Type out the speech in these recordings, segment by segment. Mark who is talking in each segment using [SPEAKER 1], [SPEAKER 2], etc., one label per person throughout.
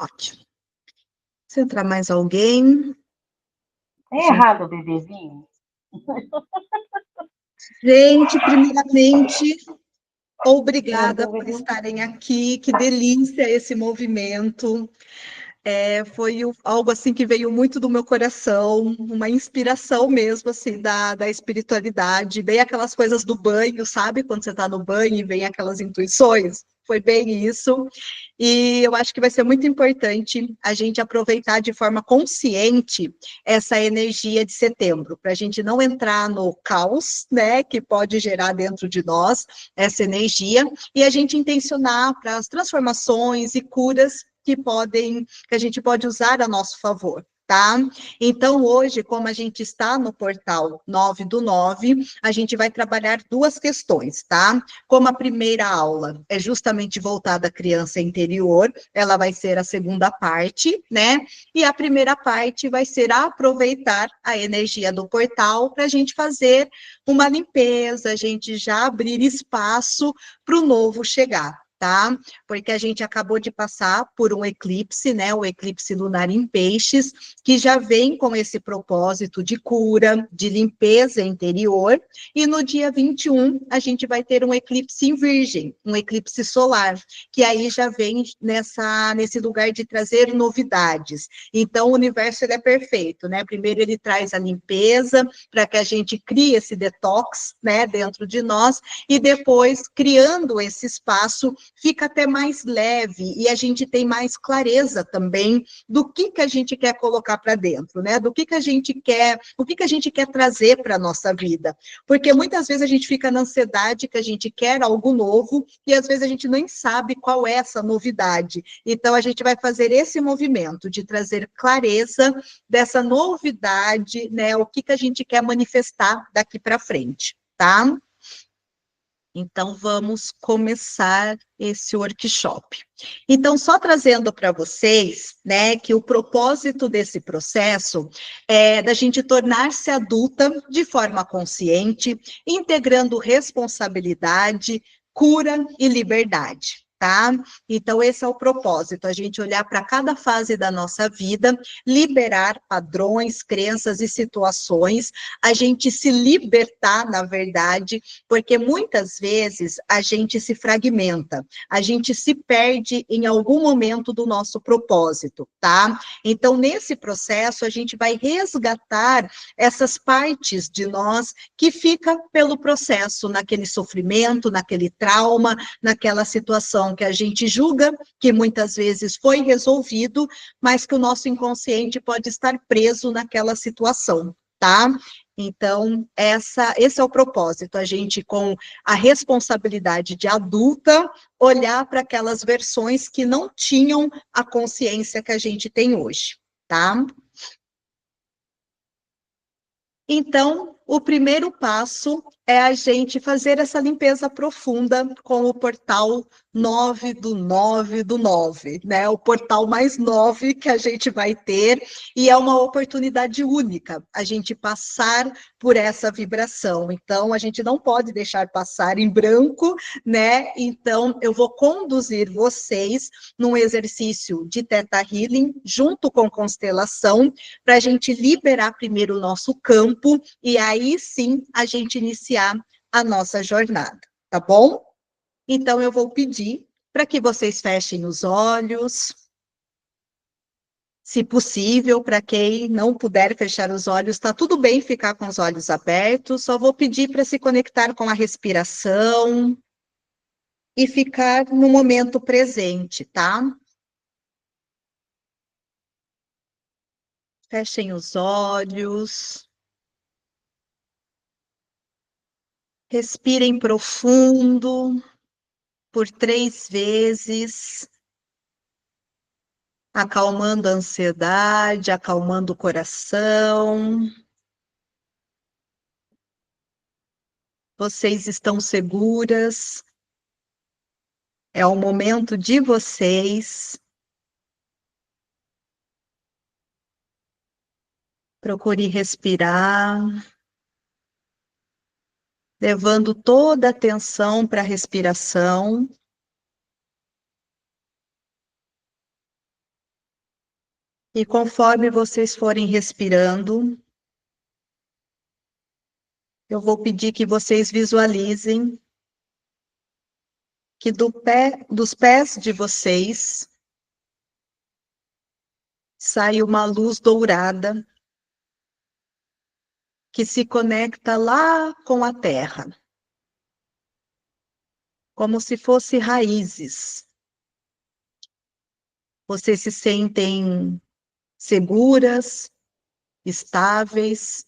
[SPEAKER 1] Ótimo. Se entrar mais alguém, a
[SPEAKER 2] Tem
[SPEAKER 1] gente...
[SPEAKER 2] errado o bebezinho?
[SPEAKER 1] Gente, primeiramente,
[SPEAKER 2] Na
[SPEAKER 1] obrigada por
[SPEAKER 2] dúvida.
[SPEAKER 1] estarem aqui. Que delícia esse movimento. Foi algo assim que veio muito do meu coração, uma inspiração mesmo assim da espiritualidade, bem aquelas coisas do banho, sabe? Quando você está no banho e vem aquelas intuições. Foi bem isso. E eu acho que vai ser muito importante a gente aproveitar de forma consciente essa energia de setembro, para a gente não entrar no caos, né, que pode gerar dentro de nós essa energia, e a gente intencionar para as transformações e curas que a gente pode usar a nosso favor. Tá? Então, hoje, como a gente está no portal 9/9, a gente vai trabalhar duas questões, tá? Como a primeira aula é justamente voltada à criança interior, ela vai ser a segunda parte, né? E a primeira parte vai ser aproveitar a energia do portal para a gente fazer uma limpeza, a gente já abrir espaço para o novo chegar. Tá? Porque a gente acabou de passar por um eclipse, né? O eclipse lunar em Peixes, que já vem com esse propósito de cura, de limpeza interior, e no dia 21 a gente vai ter um eclipse em Virgem, um eclipse solar, que aí já vem nesse lugar de trazer novidades. Então, o universo ele é perfeito, né? Primeiro ele traz a limpeza, para que a gente crie esse detox, né, dentro de nós, e depois, criando esse espaço, fica até mais leve, e a gente tem mais clareza também do que a gente quer colocar para dentro, né? Do que a gente quer, o que a gente quer trazer para a nossa vida. Porque muitas vezes a gente fica na ansiedade que a gente quer algo novo e às vezes a gente nem sabe qual é essa novidade. Então a gente vai fazer esse movimento de trazer clareza dessa novidade, né? O que a gente quer manifestar daqui para frente, tá? Então, vamos começar esse workshop. Então, só trazendo para vocês, né, que o propósito desse processo é da gente tornar-se adulta de forma consciente, integrando responsabilidade, cura e liberdade. Tá? Então, esse é o propósito, a gente olhar para cada fase da nossa vida, liberar padrões, crenças e situações, a gente se libertar, na verdade, porque muitas vezes a gente se fragmenta, a gente se perde em algum momento do nosso propósito, tá? Então, nesse processo, a gente vai resgatar essas partes de nós que fica pelo processo, naquele sofrimento, naquele trauma, naquela situação que a gente julga que muitas vezes foi resolvido, mas que o nosso inconsciente pode estar preso naquela situação, tá? Então, esse é o propósito, a gente, com a responsabilidade de adulta, olhar para aquelas versões que não tinham a consciência que a gente tem hoje, tá? Então, o primeiro passo é a gente fazer essa limpeza profunda com o portal 9/9/9, né? O portal mais 9 que a gente vai ter, e é uma oportunidade única a gente passar por essa vibração. Então, a gente não pode deixar passar em branco, né? Então, eu vou conduzir vocês num exercício de Theta Healing, junto com constelação, para a gente liberar primeiro o nosso campo e aí sim a gente iniciar a nossa jornada, tá bom? Então eu vou pedir para que vocês fechem os olhos, se possível, para quem não puder fechar os olhos, está tudo bem ficar com os olhos abertos, só vou pedir para se conectar com a respiração e ficar no momento presente, tá? Fechem os olhos. Respirem profundo por 3 vezes, acalmando a ansiedade, acalmando o coração. Vocês estão seguras, é o momento de vocês. Procure respirar, levando toda a atenção para a respiração. E conforme vocês forem respirando, eu vou pedir que vocês visualizem que dos pés de vocês sai uma luz dourada que se conecta lá com a terra, como se fosse raízes. Vocês se sentem seguras, estáveis,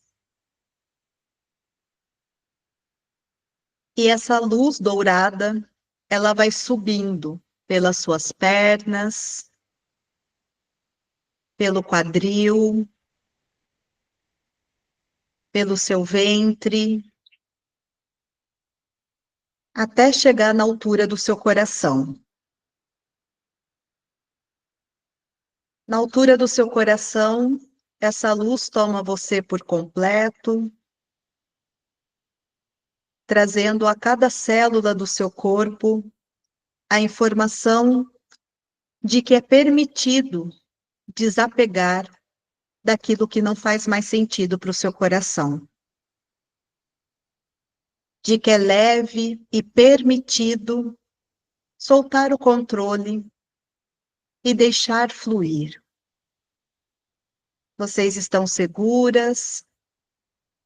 [SPEAKER 1] e essa luz dourada, ela vai subindo pelas suas pernas, pelo quadril, pelo seu ventre, até chegar na altura do seu coração. Na altura do seu coração, essa luz toma você por completo, trazendo a cada célula do seu corpo a informação de que é permitido desapegar daquilo que não faz mais sentido para o seu coração. De que é leve e permitido soltar o controle e deixar fluir. Vocês estão seguras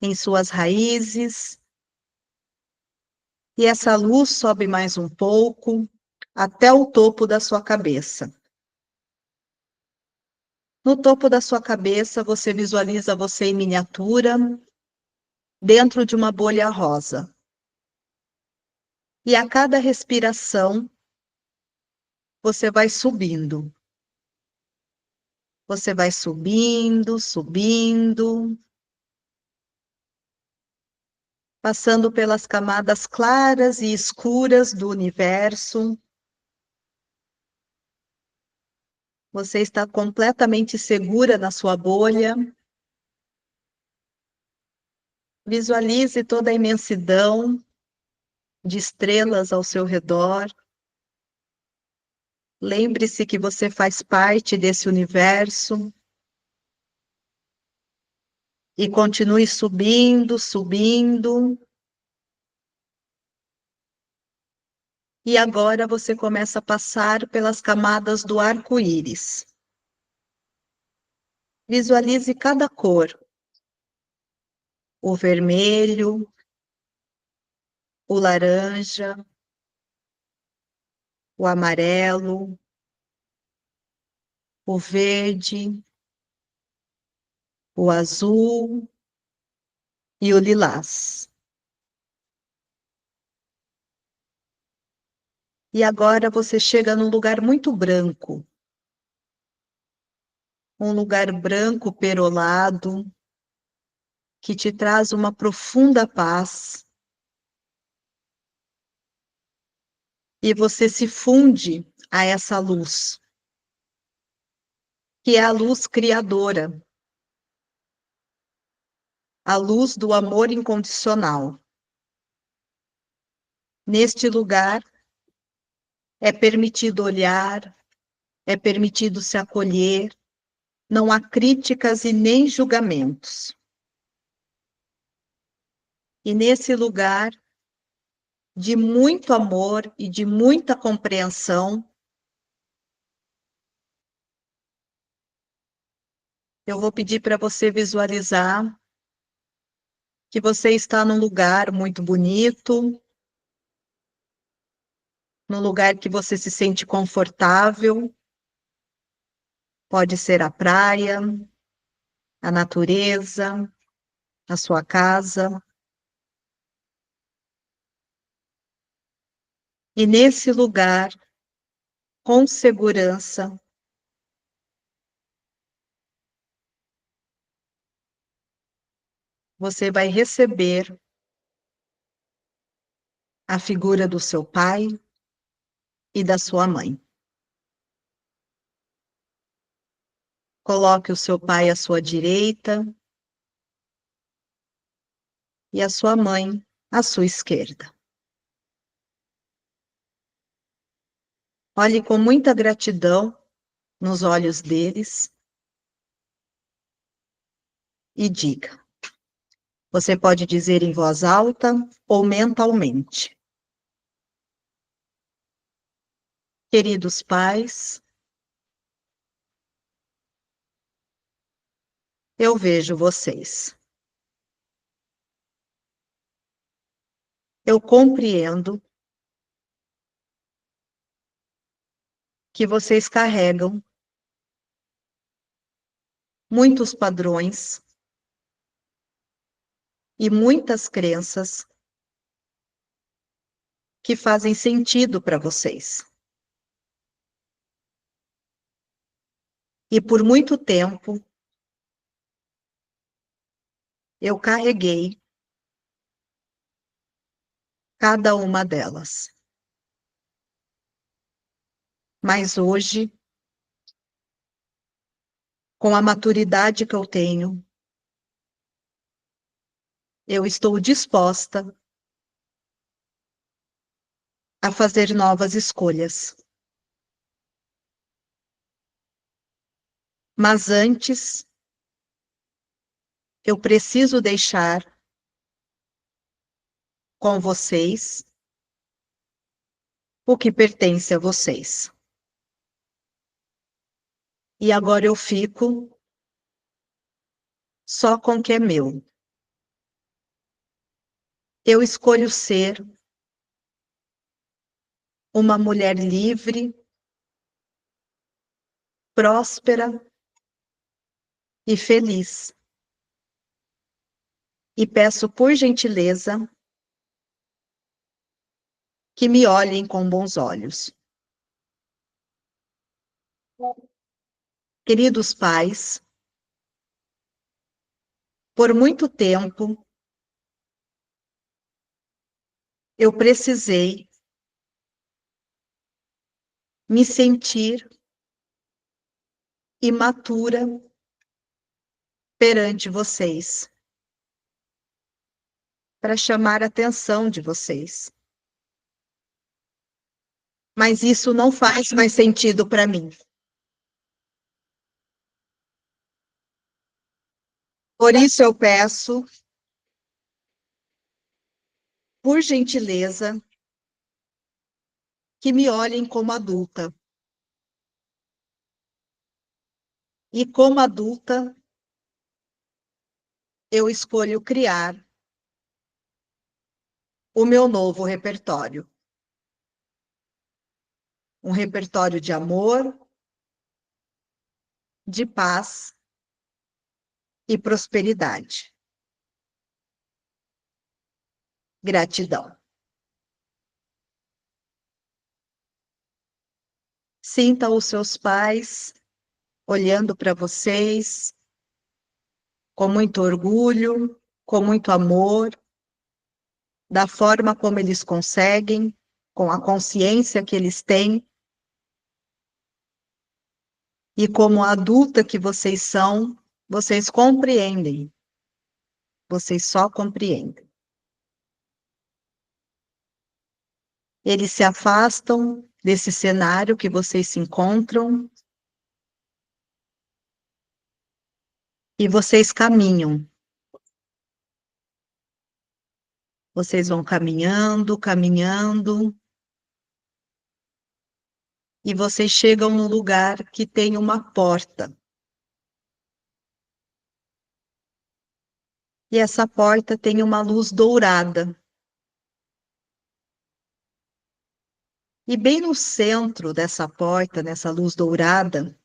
[SPEAKER 1] em suas raízes, e essa luz sobe mais um pouco até o topo da sua cabeça. No topo da sua cabeça, você visualiza você em miniatura, dentro de uma bolha rosa. E a cada respiração, você vai subindo. Você vai subindo, subindo, passando pelas camadas claras e escuras do universo. Você está completamente segura na sua bolha. Visualize toda a imensidão de estrelas ao seu redor. Lembre-se que você faz parte desse universo. E continue subindo, subindo. E agora você começa a passar pelas camadas do arco-íris. Visualize cada cor. O vermelho, o laranja, o amarelo, o verde, o azul e o lilás. E agora você chega num lugar muito branco. Um lugar branco perolado, que te traz uma profunda paz. E você se funde a essa luz, que é a luz criadora, a luz do amor incondicional. Neste lugar, é permitido olhar, é permitido se acolher, não há críticas e nem julgamentos. E nesse lugar de muito amor e de muita compreensão, eu vou pedir para você visualizar que você está num lugar muito bonito, num lugar que você se sente confortável. Pode ser a praia, a natureza, a sua casa. E nesse lugar, com segurança, você vai receber a figura do seu pai e da sua mãe. Coloque o seu pai à sua direita e a sua mãe à sua esquerda. Olhe com muita gratidão nos olhos deles e diga. Você pode dizer em voz alta ou mentalmente. Queridos pais, eu vejo vocês. Eu compreendo que vocês carregam muitos padrões e muitas crenças que fazem sentido para vocês. E por muito tempo, eu carreguei cada uma delas. Mas hoje, com a maturidade que eu tenho, eu estou disposta a fazer novas escolhas. Mas antes, eu preciso deixar com vocês o que pertence a vocês. E agora eu fico só com o que é meu. Eu escolho ser uma mulher livre, próspera e feliz. E peço por gentileza que me olhem com bons olhos. Queridos pais, por muito tempo eu precisei me sentir imatura perante vocês, para chamar a atenção de vocês. Mas isso não faz mais sentido para mim. Por isso eu peço, por gentileza, que me olhem como adulta. E como adulta, eu escolho criar o meu novo repertório. Um repertório de amor, de paz e prosperidade. Gratidão. Sinta os seus pais olhando para vocês com muito orgulho, com muito amor, da forma como eles conseguem, com a consciência que eles têm, e como adulta que vocês são, vocês compreendem. Vocês só compreendem. Eles se afastam desse cenário que vocês se encontram e vocês caminham. Vocês vão caminhando, caminhando, e vocês chegam num lugar que tem uma porta. E essa porta tem uma luz dourada. E bem no centro dessa porta, nessa luz dourada,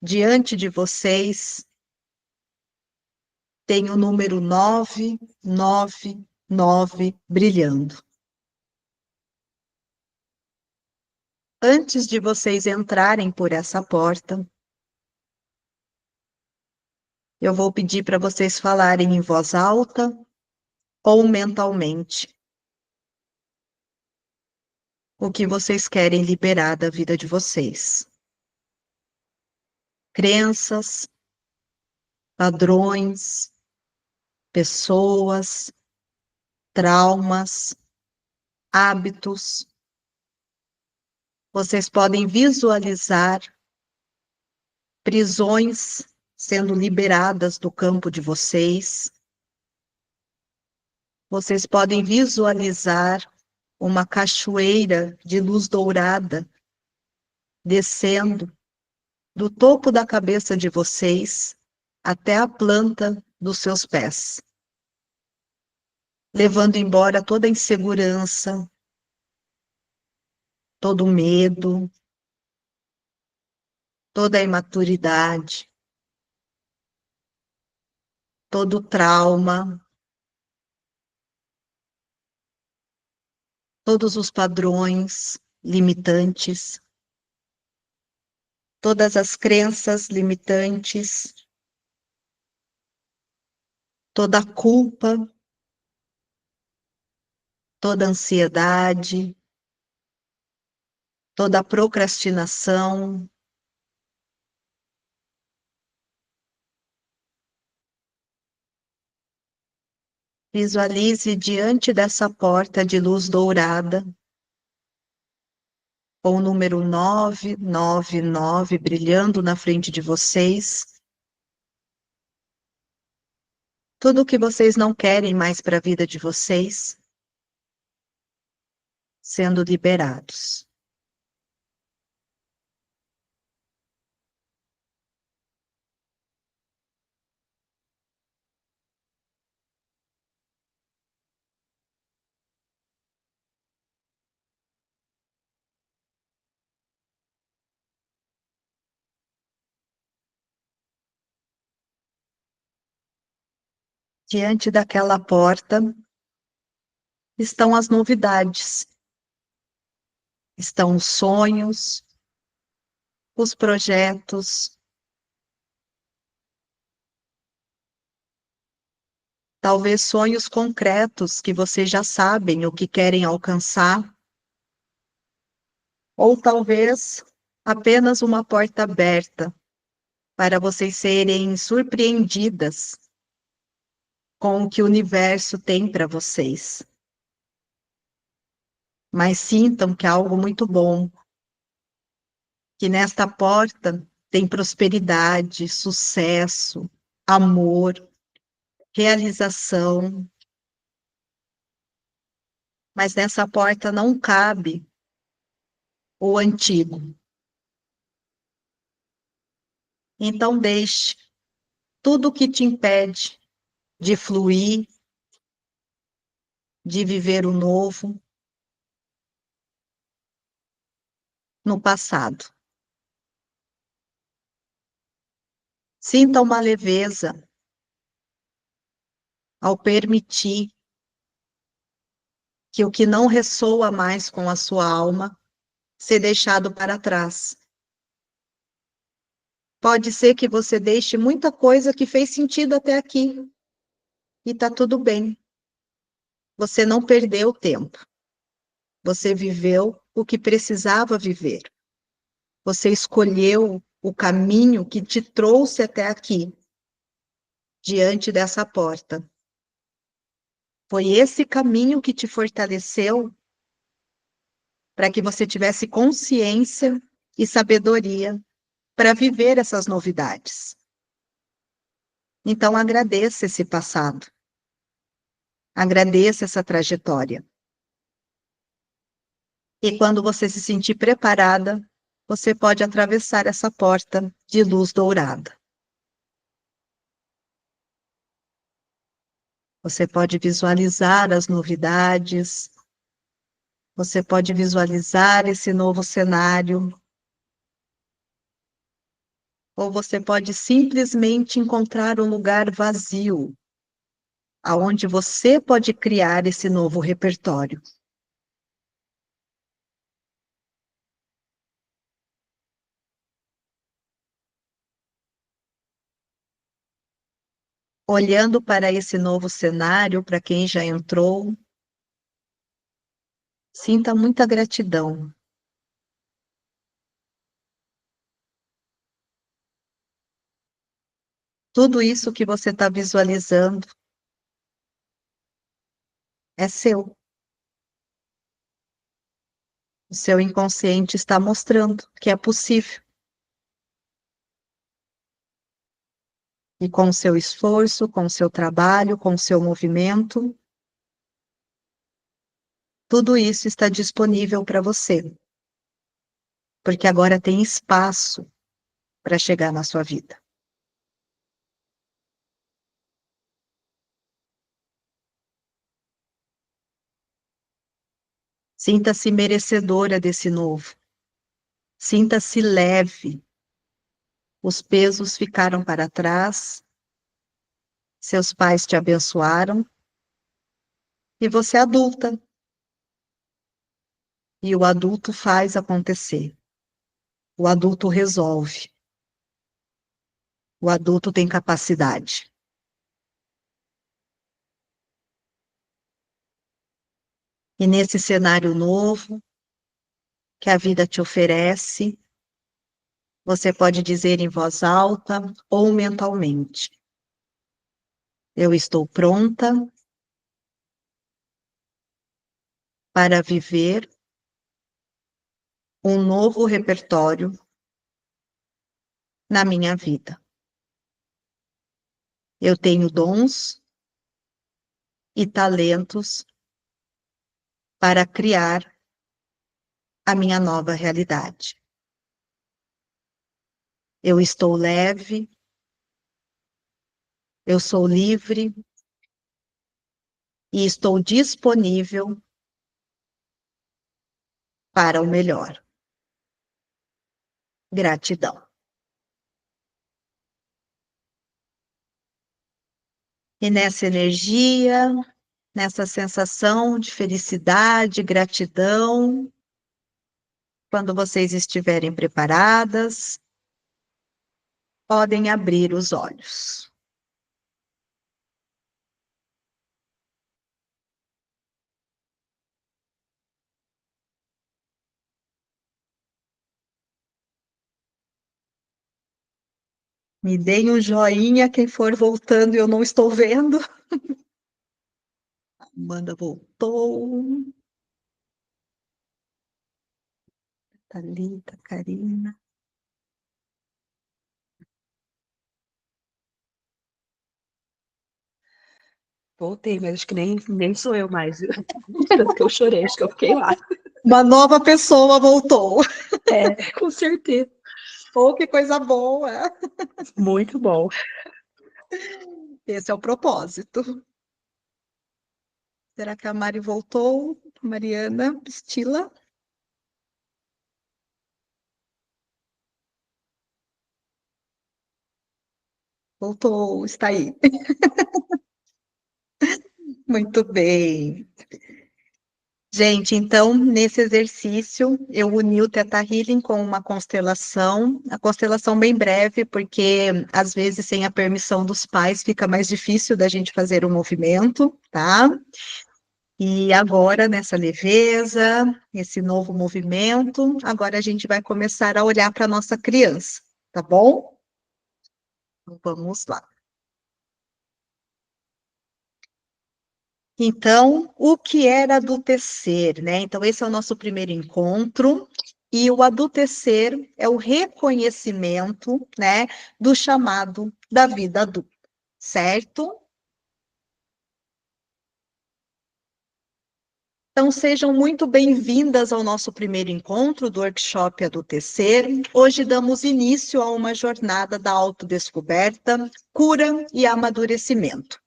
[SPEAKER 1] diante de vocês, tem o número 999 brilhando. Antes de vocês entrarem por essa porta, eu vou pedir para vocês falarem em voz alta ou mentalmente o que vocês querem liberar da vida de vocês. Crenças, padrões, pessoas, traumas, hábitos. Vocês podem visualizar prisões sendo liberadas do campo de vocês. Vocês podem visualizar uma cachoeira de luz dourada descendo do topo da cabeça de vocês até a planta dos seus pés, levando embora toda a insegurança, todo o medo, toda a imaturidade, todo o trauma, todos os padrões limitantes, todas as crenças limitantes, toda a culpa, toda a ansiedade, toda a procrastinação. Visualize diante dessa porta de luz dourada, com o número 999 brilhando na frente de vocês. Tudo o que vocês não querem mais para a vida de vocês, sendo liberados. Diante daquela porta estão as novidades, estão os sonhos, os projetos, talvez sonhos concretos que vocês já sabem o que querem alcançar, ou talvez apenas uma porta aberta para vocês serem surpreendidas com o que o universo tem para vocês. Mas sintam que é algo muito bom, que nesta porta tem prosperidade, sucesso, amor, realização. Mas nessa porta não cabe o antigo. Então deixe tudo o que te impede de fluir, de viver o novo, no passado. Sinta uma leveza ao permitir que o que não ressoa mais com a sua alma ser deixado para trás. Pode ser que você deixe muita coisa que fez sentido até aqui, e está tudo bem. Você não perdeu tempo. Você viveu o que precisava viver. Você escolheu o caminho que te trouxe até aqui, diante dessa porta. Foi esse caminho que te fortaleceu para que você tivesse consciência e sabedoria para viver essas novidades. Então, agradeça esse passado. Agradeça essa trajetória. E quando você se sentir preparada, você pode atravessar essa porta de luz dourada. Você pode visualizar as novidades, você pode visualizar esse novo cenário, ou você pode simplesmente encontrar um lugar vazio, aonde você pode criar esse novo repertório. Olhando para esse novo cenário, para quem já entrou, sinta muita gratidão. Tudo isso que você está visualizando é seu. O seu inconsciente está mostrando que é possível. E com o seu esforço, com o seu trabalho, com o seu movimento, tudo isso está disponível para você. Porque agora tem espaço para chegar na sua vida. Sinta-se merecedora desse novo. Sinta-se leve. Os pesos ficaram para trás. Seus pais te abençoaram. E você é adulta. E o adulto faz acontecer. O adulto resolve. O adulto tem capacidade. E nesse cenário novo que a vida te oferece, você pode dizer em voz alta ou mentalmente: eu estou pronta para viver um novo repertório na minha vida. Eu tenho dons e talentos para criar a minha nova realidade. Eu estou leve, eu sou livre e estou disponível para o melhor. Gratidão. E nessa energia, nessa sensação de felicidade, gratidão, quando vocês estiverem preparadas, podem abrir os olhos. Me deem um joinha quem for voltando e eu não estou vendo. Amanda voltou. Thalita, Karina.
[SPEAKER 3] Voltei, mas acho que nem sou eu mais. Tanto que eu chorei, acho que eu fiquei lá.
[SPEAKER 1] Uma nova pessoa voltou.
[SPEAKER 3] É, com certeza.
[SPEAKER 1] Oh, que coisa boa.
[SPEAKER 3] Muito bom.
[SPEAKER 1] Esse é o propósito. Será que a Mari voltou? Mariana Stila? Voltou, está aí. Muito bem. Gente, então, nesse exercício, eu uni o Theta Healing com uma constelação, a constelação bem breve, porque às vezes sem a permissão dos pais fica mais difícil da gente fazer o movimento, tá? E agora, nessa leveza, esse novo movimento, agora a gente vai começar a olhar para a nossa criança, tá bom? Então, vamos lá. Então, o que era adultecer, né? Então, esse é o nosso primeiro encontro, e o adultecer é o reconhecimento, né, do chamado da vida adulta, certo? Então, sejam muito bem-vindas ao nosso primeiro encontro do workshop Adultecer. Hoje damos início a uma jornada da autodescoberta, cura e amadurecimento.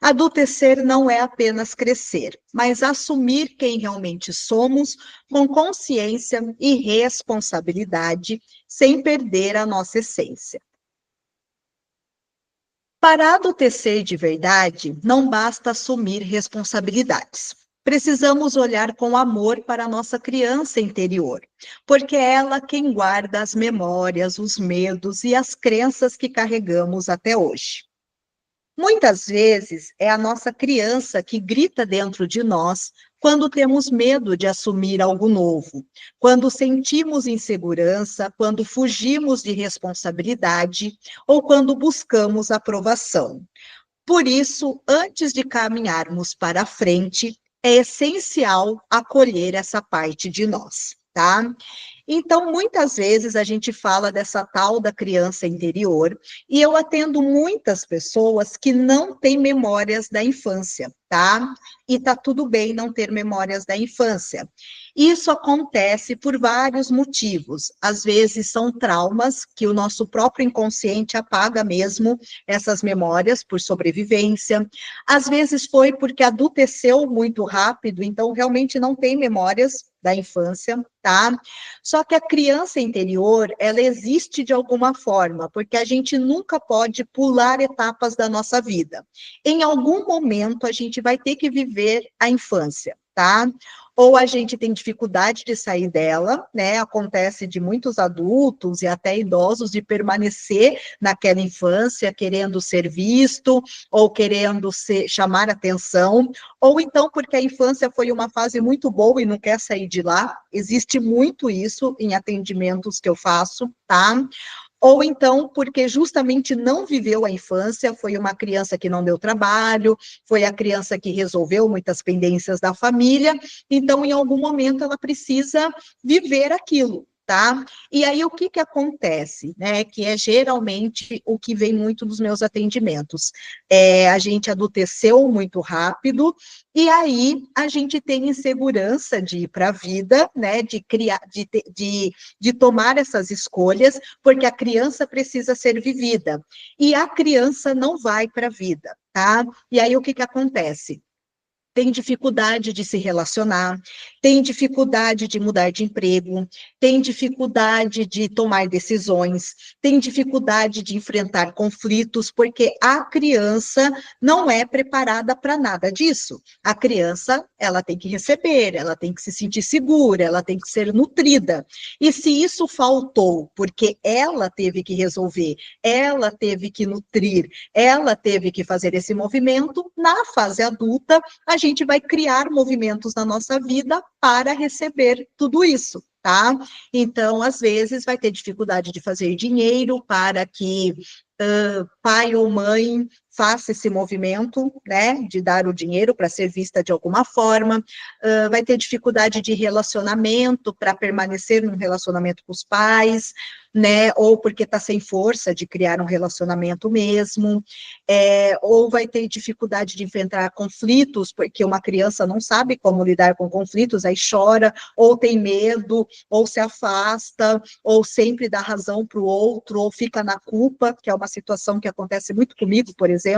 [SPEAKER 1] Adultecer não é apenas crescer, mas assumir quem realmente somos com consciência e responsabilidade, sem perder a nossa essência. Para adultecer de verdade, não basta assumir responsabilidades. Precisamos olhar com amor para a nossa criança interior, porque é ela quem guarda as memórias, os medos e as crenças que carregamos até hoje. Muitas vezes é a nossa criança que grita dentro de nós quando temos medo de assumir algo novo, quando sentimos insegurança, quando fugimos de responsabilidade ou quando buscamos aprovação. Por isso, antes de caminharmos para a frente, é essencial acolher essa parte de nós, tá? Então, muitas vezes a gente fala dessa tal da criança interior, e eu atendo muitas pessoas que não têm memórias da infância, tá? E tá tudo bem não ter memórias da infância. Isso acontece por vários motivos. Às vezes são traumas que o nosso próprio inconsciente apaga mesmo essas memórias por sobrevivência. Às vezes foi porque adulteceu muito rápido, então realmente não tem memórias da infância, tá? Só que a criança interior, ela existe de alguma forma, porque a gente nunca pode pular etapas da nossa vida. Em algum momento, a gente vai ter que viver a infância, tá? Ou a gente tem dificuldade de sair dela, né? Acontece de muitos adultos e até idosos de permanecer naquela infância, querendo ser visto, ou querendo chamar atenção, ou então porque a infância foi uma fase muito boa e não quer sair de lá. Existe muito isso em atendimentos que eu faço, tá? Ou então porque justamente não viveu a infância, foi uma criança que não deu trabalho, foi a criança que resolveu muitas pendências da família, então em algum momento ela precisa viver aquilo. Tá? E aí o que acontece, né? Que é geralmente o que vem muito dos meus atendimentos. A gente adulteceu muito rápido, e aí a gente tem insegurança de ir para a vida, né? De criar, de tomar essas escolhas, porque a criança precisa ser vivida, e a criança não vai para a vida, tá? E aí o que acontece? Tem dificuldade de se relacionar, tem dificuldade de mudar de emprego, tem dificuldade de tomar decisões, tem dificuldade de enfrentar conflitos, porque a criança não é preparada para nada disso. A criança, ela tem que receber, ela tem que se sentir segura, ela tem que ser nutrida. E se isso faltou, porque ela teve que resolver, ela teve que nutrir, ela teve que fazer esse movimento, na fase adulta, a gente vai criar movimentos na nossa vida para receber tudo isso, tá? Então, às vezes, vai ter dificuldade de fazer dinheiro para que pai ou mãe faça esse movimento, né, de dar o dinheiro para ser vista de alguma forma, vai ter dificuldade de relacionamento para permanecer num relacionamento com os pais, né, ou porque está sem força de criar um relacionamento mesmo, ou vai ter dificuldade de enfrentar conflitos, porque uma criança não sabe como lidar com conflitos, aí chora, ou tem medo, ou se afasta, ou sempre dá razão para o outro, ou fica na culpa, que é uma situação que acontece muito comigo, por exemplo.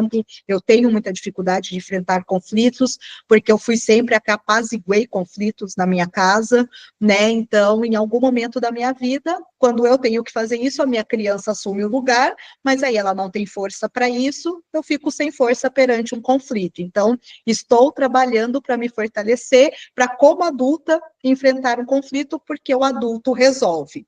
[SPEAKER 1] Eu tenho muita dificuldade de enfrentar conflitos, porque eu fui sempre a que apaziguei conflitos na minha casa, né? Então, em algum momento da minha vida, quando eu tenho que fazer isso, a minha criança assume o lugar, mas aí ela não tem força para isso, eu fico sem força perante um conflito. Então, estou trabalhando para me fortalecer, para, como adulta, enfrentar um conflito, porque o adulto resolve.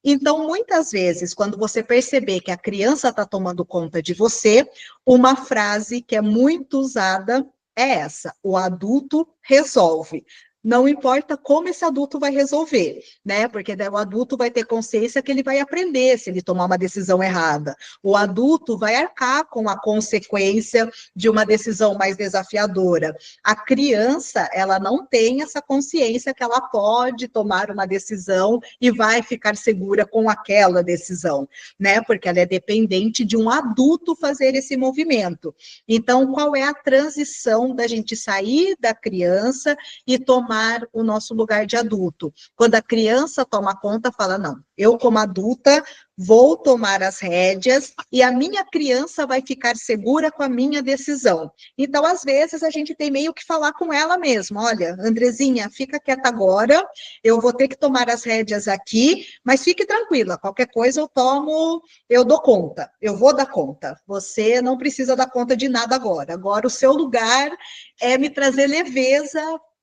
[SPEAKER 1] Então, muitas vezes, quando você perceber que a criança está tomando conta de você, uma frase que é muito usada é essa: o adulto resolve. Não importa como esse adulto vai resolver, né? Porque daí o adulto vai ter consciência que ele vai aprender se ele tomar uma decisão errada. O adulto vai arcar com a consequência de uma decisão mais desafiadora. A criança, ela não tem essa consciência que ela pode tomar uma decisão e vai ficar segura com aquela decisão, né? Porque ela é dependente de um adulto fazer esse movimento. Então, qual é a transição da gente sair da criança e tomar o nosso lugar de adulto? Quando a criança toma conta, fala: não, eu como adulta vou tomar as rédeas e a minha criança vai ficar segura com a minha decisão. Então, às vezes, a gente tem meio que falar com ela mesma: olha, Andrezinha, fica quieta agora, eu vou ter que tomar as rédeas aqui, mas fique tranquila, qualquer coisa eu tomo, eu dou conta, eu vou dar conta. Você não precisa dar conta de nada agora. Agora, o seu lugar é me trazer leveza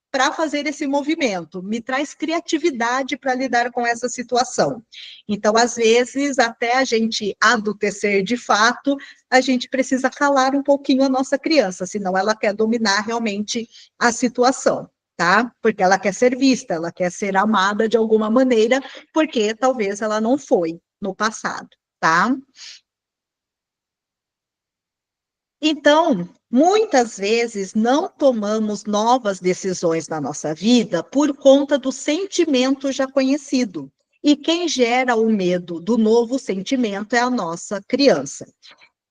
[SPEAKER 1] para fazer esse movimento, me traz criatividade para lidar com essa situação. Então, às vezes, até a gente adultecer de fato, a gente precisa calar um pouquinho a nossa criança, senão ela quer dominar realmente a situação, tá? Porque ela quer ser vista, ela quer ser amada de alguma maneira, porque talvez ela não foi no passado, tá? Então, muitas vezes não tomamos novas decisões na nossa vida por conta do sentimento já conhecido. e quem gera o medo do novo sentimento é a nossa criança.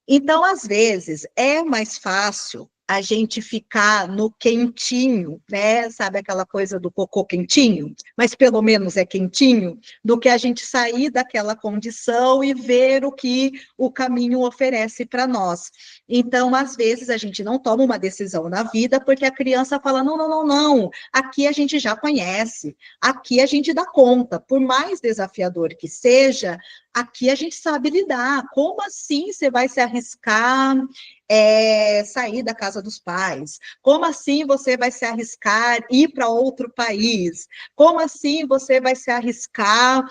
[SPEAKER 1] Então, às vezes, é mais fácil a gente ficar no quentinho, né? Sabe aquela coisa do cocô quentinho? Mas pelo menos é quentinho, do que a gente sair daquela condição e ver o que o caminho oferece para nós. Então, às vezes, a gente não toma uma decisão na vida porque a criança fala: não, não, não, não, aqui a gente já conhece, aqui a gente dá conta, por mais desafiador que seja, aqui a gente sabe lidar. Como assim você vai se arriscar sair da casa dos pais? Como assim você vai se arriscar ir para outro país? Como assim você vai se arriscar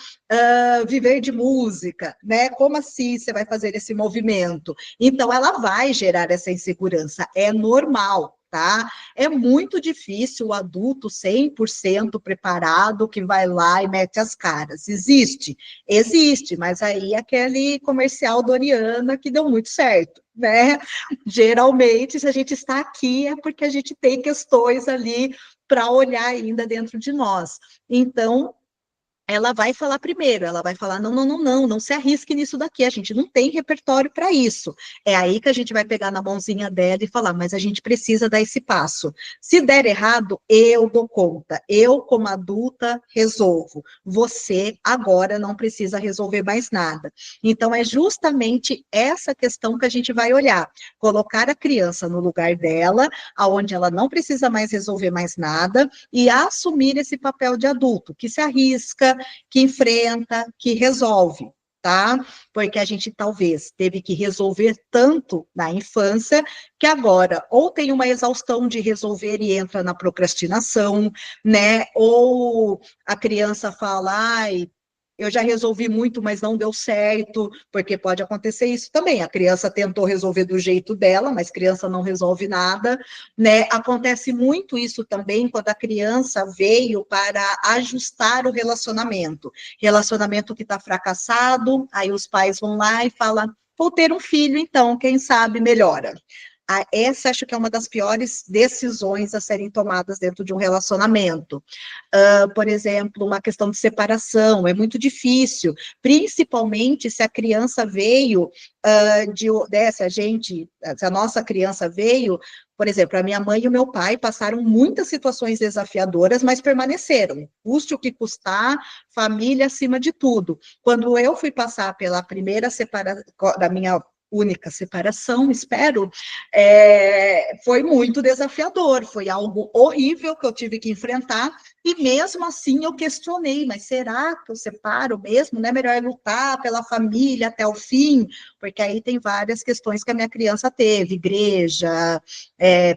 [SPEAKER 1] viver de música? Né? Como assim você vai fazer esse movimento? Então, ela vai gerar essa insegurança. É normal. Tá? É muito difícil o adulto 100% preparado que vai lá e mete as caras. Existe? Existe, mas aí aquele comercial Doriana que deu muito certo, né? Geralmente, se a gente está aqui, é porque a gente tem questões ali para olhar ainda dentro de nós. Então, ela vai falar primeiro, ela vai falar: não, não, não, não, não se arrisque nisso daqui, a gente não tem repertório para isso. É aí que a gente vai pegar na mãozinha dela e falar: mas a gente precisa dar esse passo. Se der errado, eu dou conta, eu, como adulta, resolvo. Você, agora, não precisa resolver mais nada. Então, é justamente essa questão que a gente vai olhar, colocar a criança no lugar dela, aonde ela não precisa mais resolver mais nada, e assumir esse papel de adulto, que se arrisca, que enfrenta, que resolve, tá? Porque a gente talvez teve que resolver tanto na infância que agora ou tem uma exaustão de resolver e entra na procrastinação, né? Ou a criança fala: ai, eu já resolvi muito, mas não deu certo, porque pode acontecer isso também. A criança tentou resolver do jeito dela, mas criança não resolve nada, né? Acontece muito isso também quando a criança veio para ajustar o relacionamento. Relacionamento que está fracassado, aí os pais vão lá e falam: vou ter um filho, então, quem sabe melhora. Essa acho que é uma das piores decisões a serem tomadas dentro de um relacionamento. Por exemplo, uma questão de separação, é muito difícil, principalmente se a criança veio se a nossa criança veio, por exemplo, a minha mãe e o meu pai passaram muitas situações desafiadoras, mas permaneceram, custe o que custar, família acima de tudo. Quando eu fui passar pela primeira separação da minha única separação, espero, foi muito desafiador, foi algo horrível que eu tive que enfrentar, e mesmo assim eu questionei: mas será que eu separo mesmo? Não é melhor lutar pela família até o fim? Porque aí tem várias questões que a minha criança teve, igreja,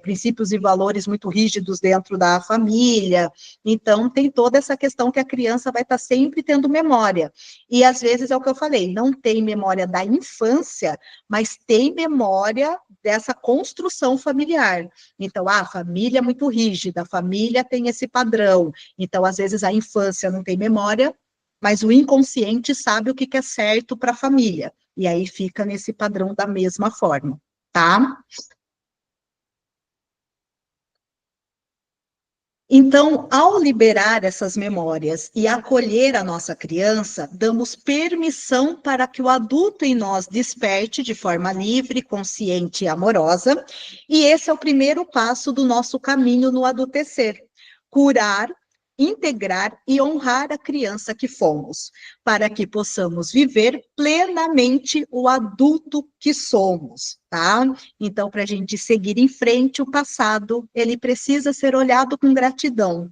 [SPEAKER 1] princípios e valores muito rígidos dentro da família, então tem toda essa questão que a criança vai estar sempre tendo memória, e às vezes é o que eu falei, não tem memória da infância, mas tem memória dessa construção familiar. Então, a família é muito rígida, a família tem esse padrão. Então, às vezes, a infância não tem memória, mas o inconsciente sabe o que é certo para a família. E aí fica nesse padrão da mesma forma, tá? Então, ao liberar essas memórias e acolher a nossa criança, damos permissão para que o adulto em nós desperte de forma livre, consciente e amorosa, e esse é o primeiro passo do nosso caminho no adultecer: curar, integrar e honrar a criança que fomos, para que possamos viver plenamente o adulto que somos, tá? Então, para a gente seguir em frente, o passado, ele precisa ser olhado com gratidão.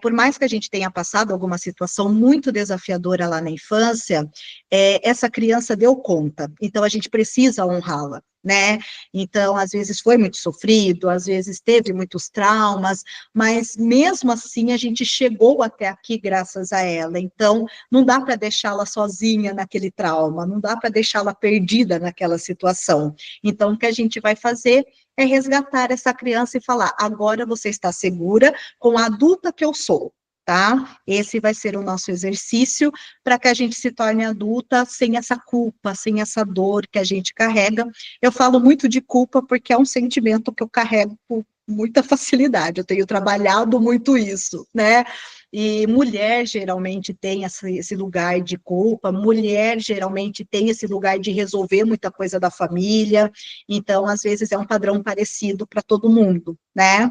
[SPEAKER 1] Por mais que a gente tenha passado alguma situação muito desafiadora lá na infância, essa criança deu conta, então a gente precisa honrá-la, né? Então, às vezes foi muito sofrido, às vezes teve muitos traumas, mas mesmo assim a gente chegou até aqui graças a ela, então não dá para deixá-la sozinha naquele trauma, não dá para deixá-la perdida naquela situação. Então, o que a gente vai fazer é resgatar essa criança e falar: agora você está segura com a adulta que eu sou, tá? Esse vai ser o nosso exercício para que a gente se torne adulta sem essa culpa, sem essa dor que a gente carrega. Eu falo muito de culpa porque é um sentimento que eu carrego com muita facilidade, eu tenho trabalhado muito isso, né? E mulher geralmente tem esse lugar de culpa, mulher geralmente tem esse lugar de resolver muita coisa da família, então, às vezes, é um padrão parecido para todo mundo, né?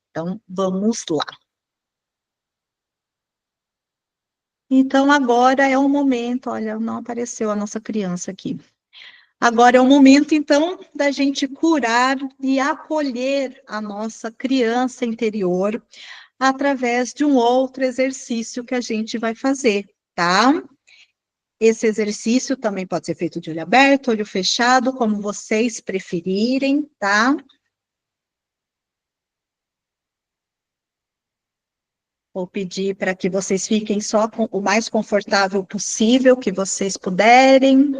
[SPEAKER 1] Então, vamos lá. Então, agora é o momento, olha, não apareceu a nossa criança aqui. Agora é o momento, então, da gente curar e acolher a nossa criança interior através de um outro exercício que a gente vai fazer, tá? Esse exercício também pode ser feito de olho aberto, olho fechado, como vocês preferirem, tá? Vou pedir para que vocês fiquem só com o mais confortável possível que vocês puderem.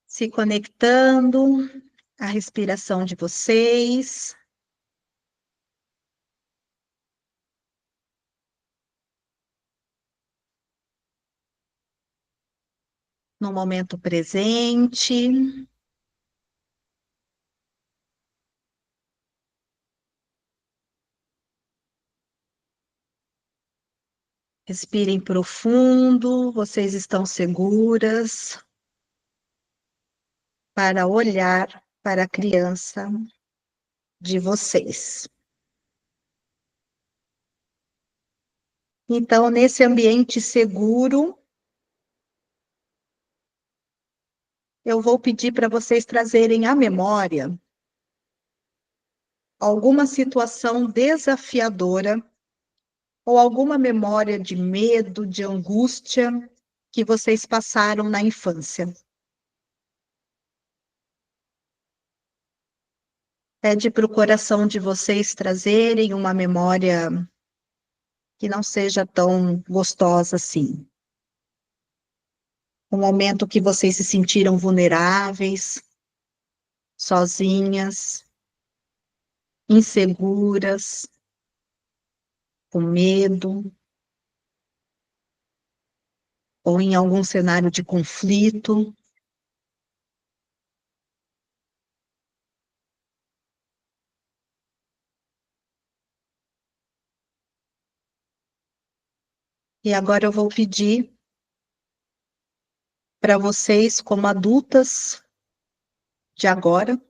[SPEAKER 1] Se conectando à respiração de vocês. No momento presente. Respirem profundo, vocês estão seguras para olhar para a criança de vocês. Então, nesse ambiente seguro, eu vou pedir para vocês trazerem à memória alguma situação desafiadora ou alguma memória de medo, de angústia que vocês passaram na infância. Pede para o coração de vocês trazerem uma memória que não seja tão gostosa assim. Um momento que vocês se sentiram vulneráveis, sozinhas, inseguras, com medo, ou em algum cenário de conflito. E agora eu vou pedir para vocês, como adultas de agora,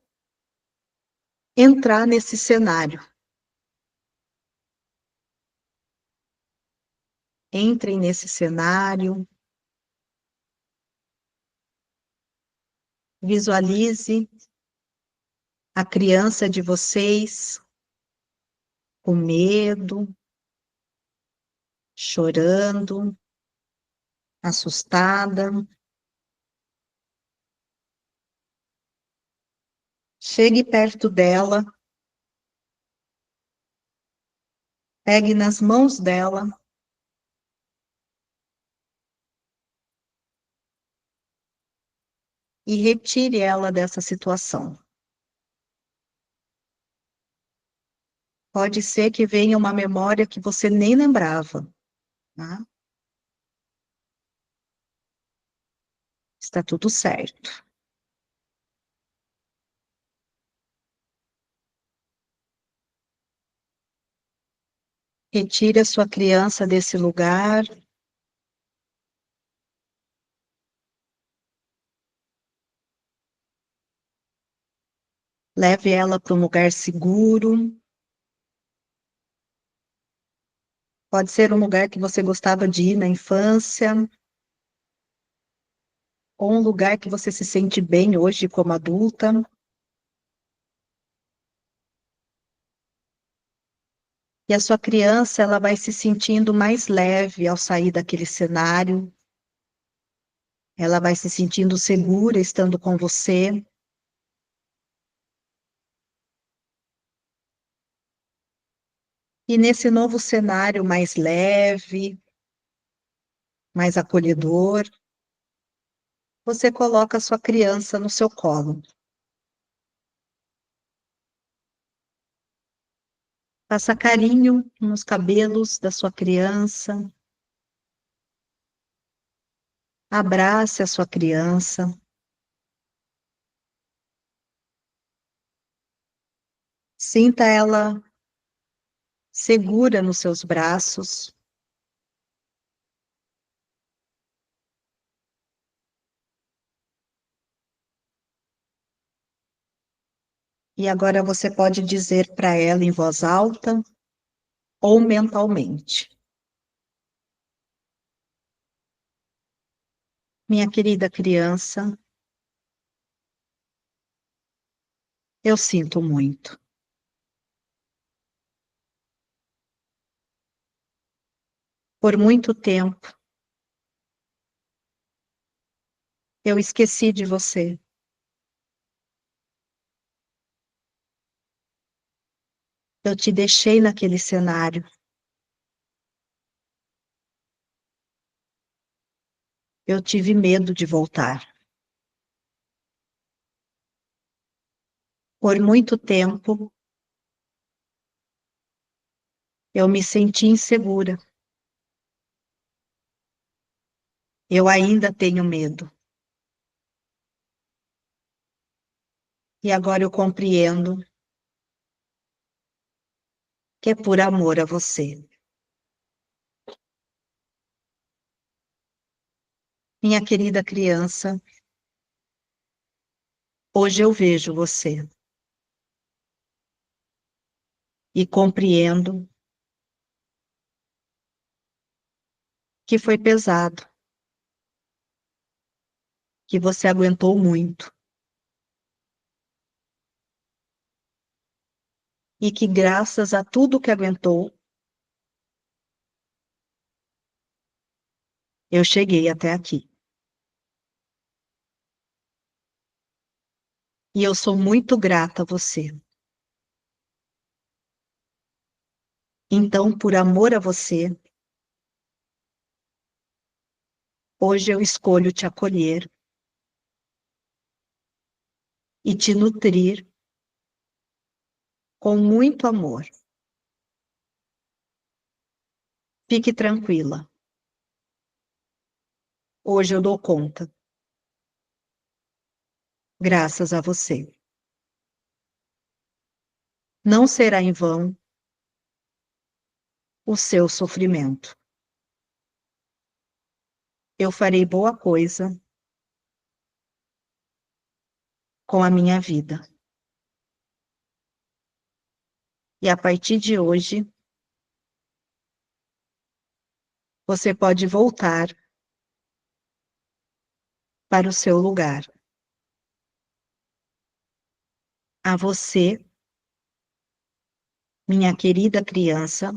[SPEAKER 1] entrar nesse cenário. Entrem nesse cenário, visualize a criança de vocês com medo, chorando, assustada. Chegue perto dela, pegue nas mãos dela e retire ela dessa situação. Pode ser que venha uma memória que você nem lembrava, tá? Está tudo certo. Retire a sua criança desse lugar. Leve ela para um lugar seguro. Pode ser um lugar que você gostava de ir na infância, ou um lugar que você se sente bem hoje como adulta. E a sua criança, ela vai se sentindo mais leve ao sair daquele cenário. Ela vai se sentindo segura estando com você. E nesse novo cenário mais leve, mais acolhedor, você coloca a sua criança no seu colo. Faça carinho nos cabelos da sua criança. Abrace a sua criança. Sinta ela segura nos seus braços. E agora você pode dizer para ela em voz alta ou mentalmente: minha querida criança, eu sinto muito. Por muito tempo, eu esqueci de você. Eu te deixei naquele cenário. Eu tive medo de voltar. Por muito tempo, eu me senti insegura. Eu ainda tenho medo. E agora eu compreendo que é por amor a você. Minha querida criança, hoje eu vejo você e compreendo que foi pesado, que você aguentou muito e que graças a tudo que aguentou, eu cheguei até aqui. E eu sou muito grata a você. Então, por amor a você, hoje eu escolho te acolher e te nutrir com muito amor. Fique tranquila. Hoje eu dou conta, graças a você. Não será em vão o seu sofrimento. Eu farei boa coisa com a minha vida. E a partir de hoje, você pode voltar para o seu lugar. A você, minha querida criança,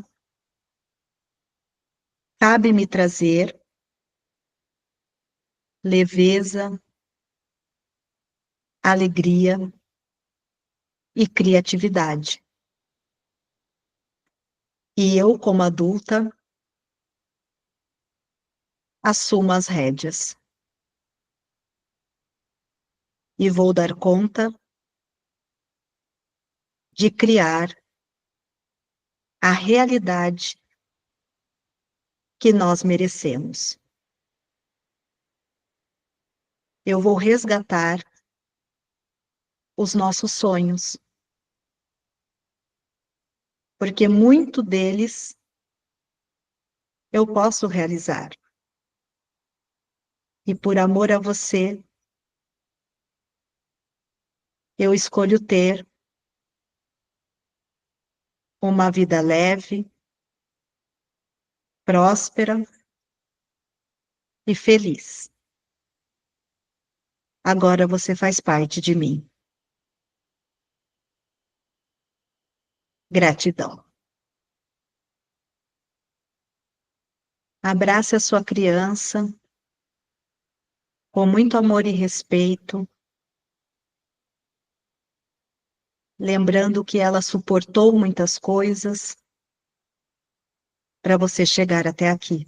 [SPEAKER 1] cabe me trazer leveza, alegria e criatividade. E eu, como adulta, assumo as rédeas e vou dar conta de criar a realidade que nós merecemos. Eu vou resgatar os nossos sonhos, porque muito deles eu posso realizar. E por amor a você, eu escolho ter uma vida leve, próspera e feliz. Agora você faz parte de mim. Gratidão. Abrace a sua criança com muito amor e respeito, lembrando que ela suportou muitas coisas para você chegar até aqui.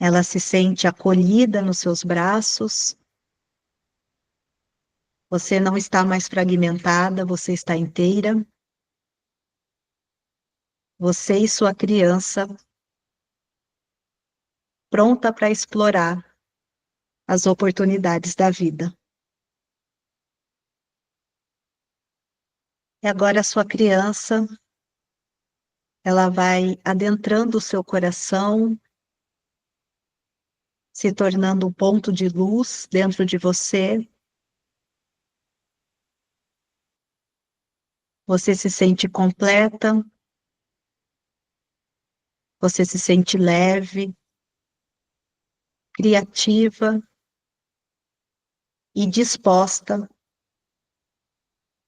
[SPEAKER 1] Ela se sente acolhida nos seus braços. Você não está mais fragmentada, você está inteira. Você e sua criança pronta para explorar as oportunidades da vida. E agora a sua criança, ela vai adentrando o seu coração, se tornando um ponto de luz dentro de você. Você se sente completa, você se sente leve, criativa e disposta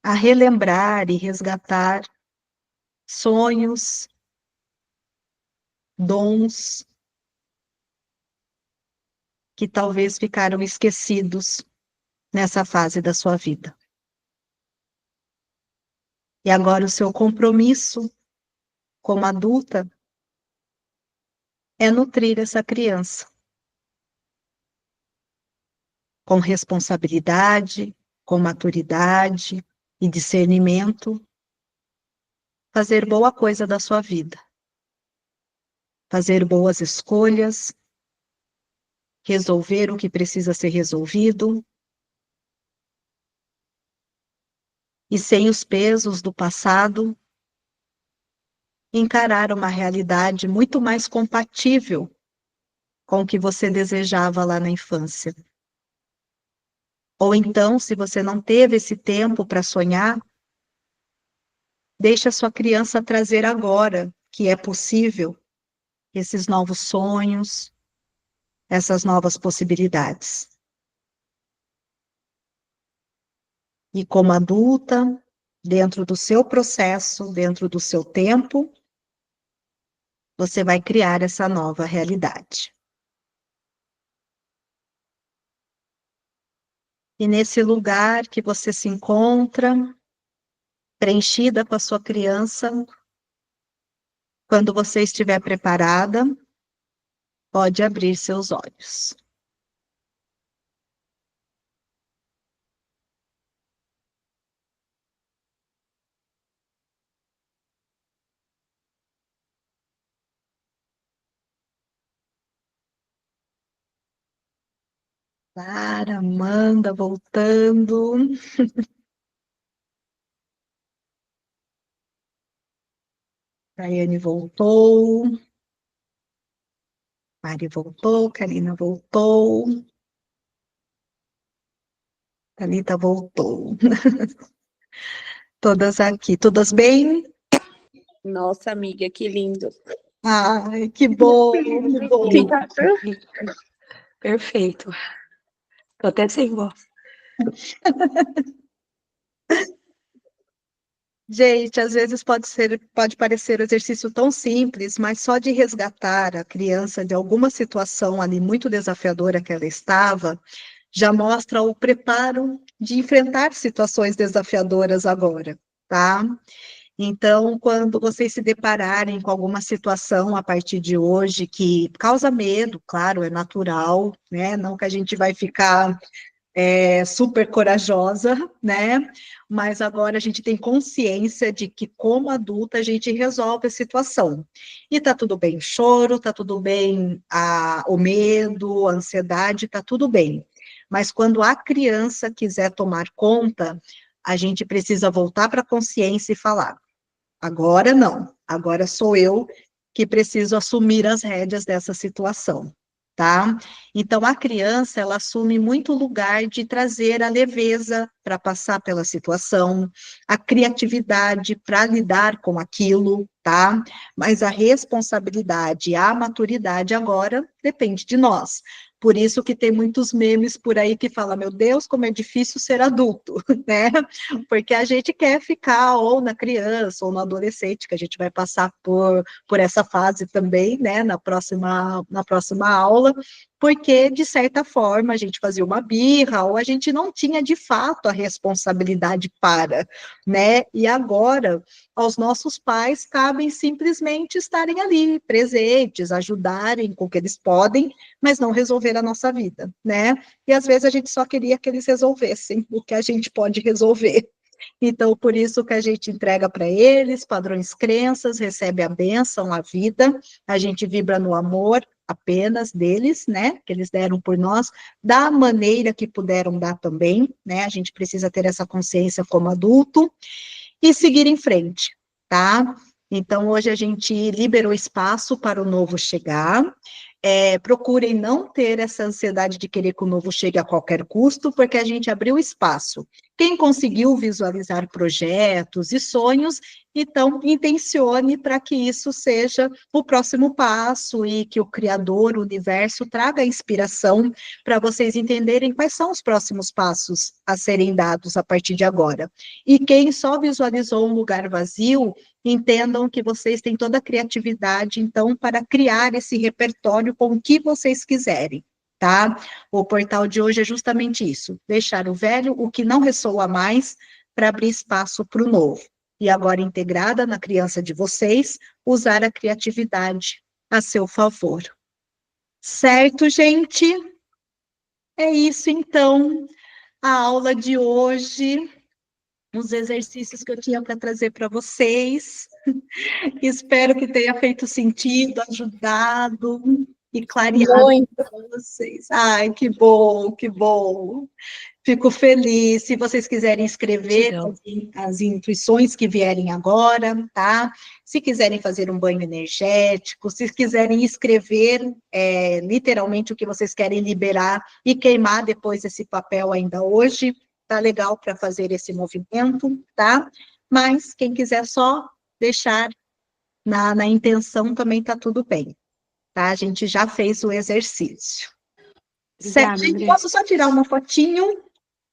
[SPEAKER 1] a relembrar e resgatar sonhos, dons que talvez ficaram esquecidos nessa fase da sua vida. E agora o seu compromisso como adulta é nutrir essa criança com responsabilidade, com maturidade e discernimento, fazer boa coisa da sua vida, fazer boas escolhas, resolver o que precisa ser resolvido, e sem os pesos do passado, encarar uma realidade muito mais compatível com o que você desejava lá na infância. Ou então, se você não teve esse tempo para sonhar, deixe a sua criança trazer agora que é possível esses novos sonhos, essas novas possibilidades. E como adulta, dentro do seu processo, dentro do seu tempo, você vai criar essa nova realidade. E nesse lugar que você se encontra, preenchida com a sua criança, quando você estiver preparada, pode abrir seus olhos. Clara, Amanda, voltando. Daiane voltou. Mari voltou. Karina voltou. Thalita voltou. Todas aqui. Todas bem?
[SPEAKER 4] Nossa, amiga, que lindo.
[SPEAKER 1] Ai, que bom, que bom.
[SPEAKER 3] Perfeito. Tô até sem voz.
[SPEAKER 1] Gente, às vezes pode parecer um exercício tão simples, mas só de resgatar a criança de alguma situação ali muito desafiadora que ela estava, já mostra o preparo de enfrentar situações desafiadoras agora, tá? Então, quando vocês se depararem com alguma situação a partir de hoje que causa medo, claro, é natural, né? Não que a gente vai ficar super corajosa, né? Mas agora a gente tem consciência de que, como adulta, a gente resolve a situação. E tá tudo bem o choro, tá tudo bem o medo, a ansiedade, tá tudo bem. Mas quando a criança quiser tomar conta, a gente precisa voltar para a consciência e falar: agora não, agora sou eu que preciso assumir as rédeas dessa situação, tá? Então, a criança, ela assume muito lugar de trazer a leveza para passar pela situação, a criatividade para lidar com aquilo, tá? Mas a responsabilidade, a maturidade agora depende de nós. Por isso que tem muitos memes por aí que falam: meu Deus, como é difícil ser adulto, né? Porque a gente quer ficar ou na criança ou no adolescente, que a gente vai passar por essa fase também, né, na próxima aula, porque, de certa forma, a gente fazia uma birra, ou a gente não tinha, de fato, a responsabilidade para, né, e agora, aos nossos pais, cabem simplesmente estarem ali, presentes, ajudarem com o que eles podem, mas não resolver a nossa vida, né, e às vezes a gente só queria que eles resolvessem o que a gente pode resolver. Então, por isso que a gente entrega para eles padrões, crenças, recebe a bênção, a vida, a gente vibra no amor apenas deles, né, que eles deram por nós, da maneira que puderam dar também, né, a gente precisa ter essa consciência como adulto, e seguir em frente, tá? Então, hoje a gente liberou espaço para o novo chegar. Procurem não ter essa ansiedade de querer que o novo chegue a qualquer custo, porque a gente abriu espaço. Quem conseguiu visualizar projetos e sonhos, então intencione para que isso seja o próximo passo e que o Criador, o universo, traga inspiração para vocês entenderem quais são os próximos passos a serem dados a partir de agora. E quem só visualizou um lugar vazio, entendam que vocês têm toda a criatividade, então, para criar esse repertório com o que vocês quiserem, tá? O portal de hoje é justamente isso, deixar o velho, o que não ressoa mais, para abrir espaço para o novo. E agora, integrada na criança de vocês, usar a criatividade a seu favor. Certo, gente? É isso, então, a aula de hoje, os exercícios que eu tinha para trazer para vocês. Espero que tenha feito sentido, ajudado e clareado para vocês. Ai, que bom, que bom. Fico feliz. Se vocês quiserem escrever as intuições que vierem agora, tá? Se quiserem fazer um banho energético, se quiserem escrever literalmente o que vocês querem liberar e queimar depois esse papel ainda hoje, tá legal para fazer esse movimento, tá? Mas quem quiser só deixar na intenção também tá tudo bem, tá? A gente já fez o exercício. Certo, gente, posso só tirar uma fotinho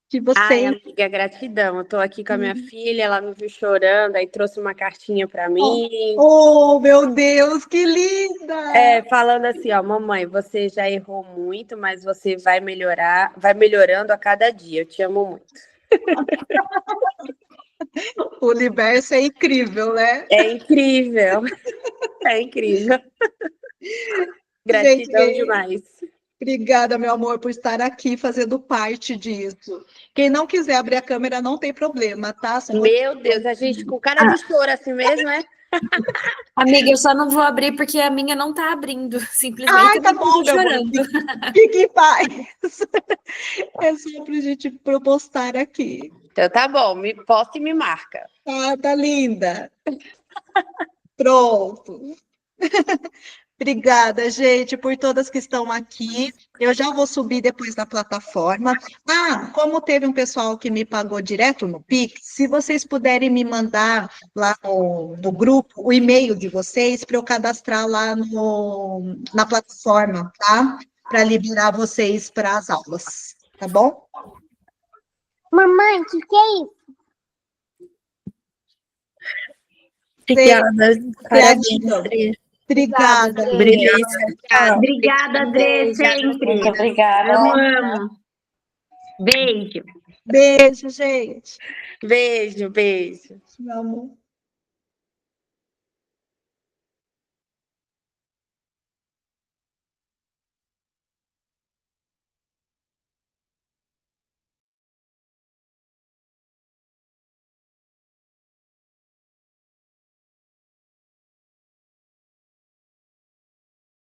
[SPEAKER 1] de
[SPEAKER 4] Ai,
[SPEAKER 1] vocês?
[SPEAKER 4] amiga, gratidão. Eu tô aqui com a minha filha, ela me viu chorando, aí trouxe uma cartinha pra mim.
[SPEAKER 1] Oh, meu Deus, que linda!
[SPEAKER 4] Falando assim, ó, mamãe, você já errou muito, mas você vai melhorar, vai melhorando a cada dia. Eu te amo muito.
[SPEAKER 1] O universo é incrível, né?
[SPEAKER 4] É incrível. É incrível. Gratidão
[SPEAKER 1] Gente,
[SPEAKER 4] demais.
[SPEAKER 1] obrigada, meu amor, por estar aqui fazendo parte disso. Quem não quiser abrir a câmera, não tem problema, tá?
[SPEAKER 4] Meu Deus, a gente com cara de choro assim mesmo, é?
[SPEAKER 5] Amiga, eu só não vou abrir porque a minha não tá abrindo, simplesmente.
[SPEAKER 1] Ai,
[SPEAKER 5] eu
[SPEAKER 1] tá
[SPEAKER 5] não
[SPEAKER 1] bom,
[SPEAKER 5] tô
[SPEAKER 1] meu amor.
[SPEAKER 5] chorando.
[SPEAKER 1] Fique em paz. É só pra gente postar aqui.
[SPEAKER 4] Então tá bom, me posta e me marca.
[SPEAKER 1] Ah, tá linda. Pronto. Obrigada, gente, por todas que estão aqui. Eu já vou subir depois na plataforma. Ah, como teve um pessoal que me pagou direto no Pix, se vocês puderem me mandar lá no grupo o e-mail de vocês para eu cadastrar lá na plataforma, tá? Para liberar vocês para as aulas, tá bom?
[SPEAKER 6] Mamãe, o que é isso?
[SPEAKER 4] Obrigada.
[SPEAKER 1] Gratidão. Obrigada.
[SPEAKER 6] Obrigada, André, sempre.
[SPEAKER 2] Muito obrigada.
[SPEAKER 6] Eu amo. Beijo.
[SPEAKER 1] Beijo, gente.
[SPEAKER 4] Beijo, beijo.
[SPEAKER 1] Meu amor.